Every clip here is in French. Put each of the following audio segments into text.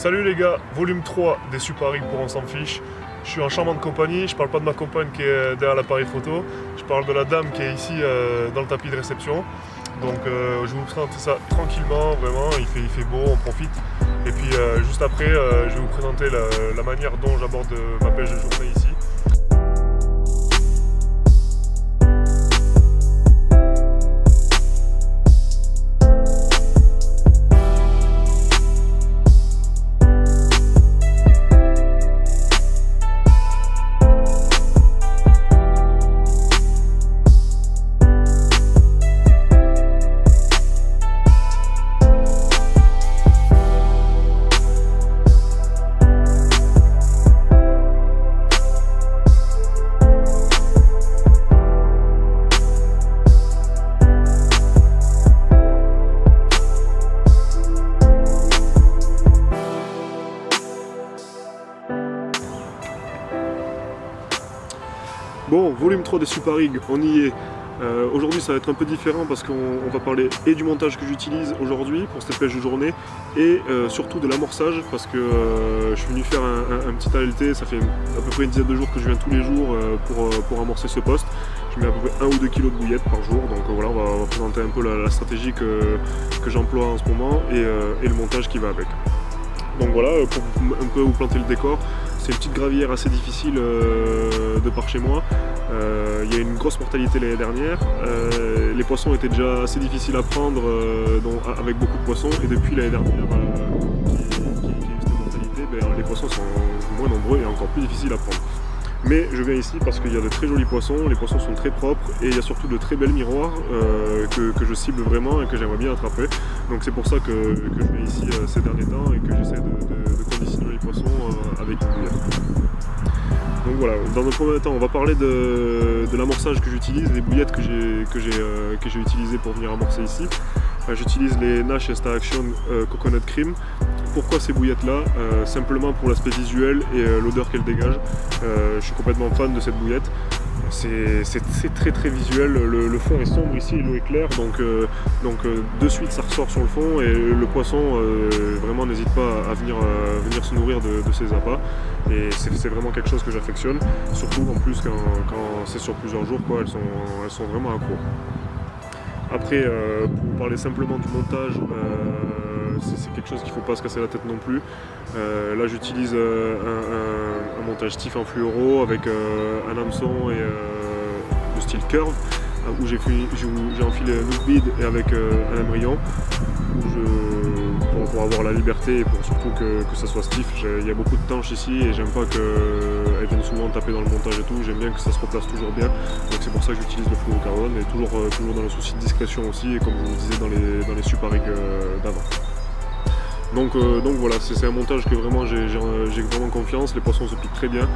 Salut les gars, volume 3 des Super Rigs pour On s'en fiche. Je suis en charmante compagnie, je parle pas de ma compagne qui est derrière l'appareil photo, je parle de la dame qui est ici dans le tapis de réception. Donc je vais vous présenter ça tranquillement, vraiment, il fait beau, on profite. Et puis juste après, je vais vous présenter la manière dont j'aborde ma pêche de journée ici. Bon, volume 3 des Super Rigs, on y est. Aujourd'hui ça va être un peu différent parce qu'on va parler et du montage que j'utilise aujourd'hui pour cette pêche de journée et surtout de l'amorçage parce que je suis venu faire un petit ALT, ça fait à peu près une dizaine de jours que je viens tous les jours pour amorcer ce poste. Je mets à peu près 1 ou 2 kg de bouillettes par jour, donc voilà, on va présenter un peu la stratégie que j'emploie en ce moment et le montage qui va avec. Donc voilà, pour un peu vous planter le décor, c'est une petite gravière assez difficile de par chez moi. Il y a une grosse mortalité l'année dernière. Les poissons étaient déjà assez difficiles à prendre avec beaucoup de poissons. Et depuis l'année dernière qui a eu cette mortalité, les poissons sont moins nombreux et encore plus difficiles à prendre. Mais je viens ici parce qu'il y a de très jolis poissons, les poissons sont très propres et il y a surtout de très belles miroirs que je cible vraiment et que j'aimerais bien attraper. Donc c'est pour ça que je viens ici ces derniers temps et que j'essaie de conditionner les poissons avec une bouillette. Donc voilà, dans un premier temps on va parler de l'amorçage que j'utilise, des bouillettes que j'ai utilisées pour venir amorcer ici. J'utilise les Nash Insta Action Coconut Cream. Pourquoi ces bouillettes là? Simplement pour l'aspect visuel et l'odeur qu'elle dégage. Je suis complètement fan de cette bouillette. C'est très visuel, le fond est sombre ici et l'eau est claire, donc de suite ça ressort sur le fond et le poisson vraiment n'hésite pas à venir se nourrir de ses appâts et c'est vraiment quelque chose que j'affectionne, surtout en plus quand c'est sur plusieurs jours, quoi, elles sont vraiment accros. Après, pour vous parler simplement du montage, c'est quelque chose qu'il ne faut pas se casser la tête non plus. Là j'utilise un montage stiff en fluoro avec un hameçon et de style curve où j'ai enfilé un hook bead et avec un embryon pour avoir la liberté et pour surtout que ça soit stiff. Il y a beaucoup de tanches ici et j'aime pas qu'elles viennent souvent taper dans le montage et tout, j'aime bien que ça se replace toujours bien, donc c'est pour ça que j'utilise le fluorocarbone et toujours dans le souci de discrétion aussi et comme je vous le disais dans les Super Rigs d'avant. Donc voilà, c'est un montage que vraiment j'ai vraiment confiance, les poissons se piquent très bien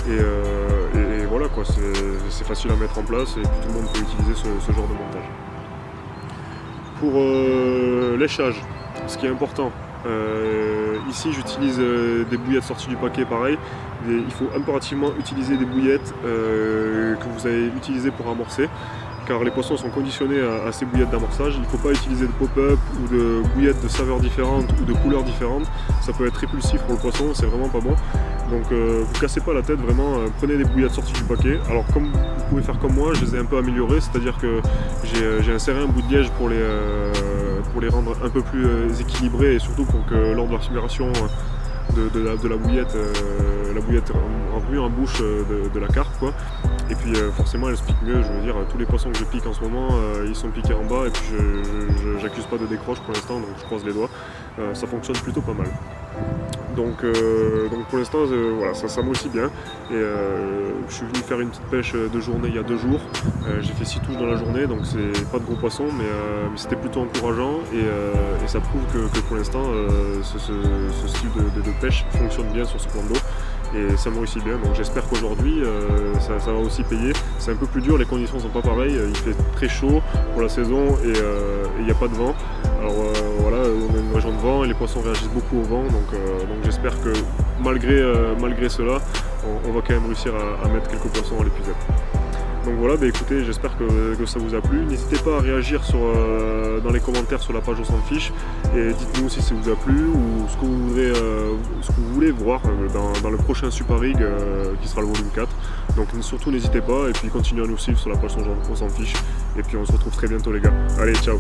et voilà quoi, c'est facile à mettre en place et puis tout le monde peut utiliser ce genre de montage. Pour léchage, ce qui est important, ici j'utilise des bouillettes sorties du paquet pareil, il faut impérativement utiliser des bouillettes que vous avez utilisées pour amorcer. Car les poissons sont conditionnés à ces bouillettes d'amorçage. Il ne faut pas utiliser de pop-up ou de bouillettes de saveurs différentes ou de couleurs différentes. Ça peut être répulsif pour le poisson, c'est vraiment pas bon. Donc vous cassez pas la tête, vraiment, prenez des bouillettes sorties du paquet. Alors comme vous pouvez faire comme moi, je les ai un peu améliorées, c'est-à-dire que j'ai inséré un bout de liège pour les rendre un peu plus équilibrés et surtout pour que lors de la libération de la bouillette rentre mieux en bouche de la carpe, quoi. Et puis forcément elle se pique mieux, je veux dire, tous les poissons que je pique en ce moment, ils sont piqués en bas et puis j'accuse pas de décroche pour l'instant, donc je croise les doigts. Ça fonctionne plutôt pas mal. Donc pour l'instant voilà, ça m'aussit bien et je suis venu faire une petite pêche de journée il y a 2 jours. J'ai fait 6 touches dans la journée, donc c'est pas de gros poissons mais c'était plutôt encourageant et ça prouve que pour l'instant ce style de pêche fonctionne bien sur ce plan d'eau et ça me réussit bien, donc j'espère qu'aujourd'hui ça va aussi payer. C'est un peu plus dur, les conditions sont pas pareilles, il fait très chaud pour la saison et il n'y a pas de vent. Alors voilà, on a une région de vent et les poissons réagissent beaucoup au vent, donc j'espère que malgré cela, on va quand même réussir à mettre quelques poissons à l'épuisette. Donc voilà, bah écoutez, j'espère que ça vous a plu. N'hésitez pas à réagir dans les commentaires sur la page On s'en fiche et dites-nous si ça vous a plu ou ce que vous voulez voir dans le prochain Super Rig qui sera le volume 4. Donc surtout n'hésitez pas et puis continuez à nous suivre sur la page On s'en fiche et puis on se retrouve très bientôt les gars. Allez, ciao!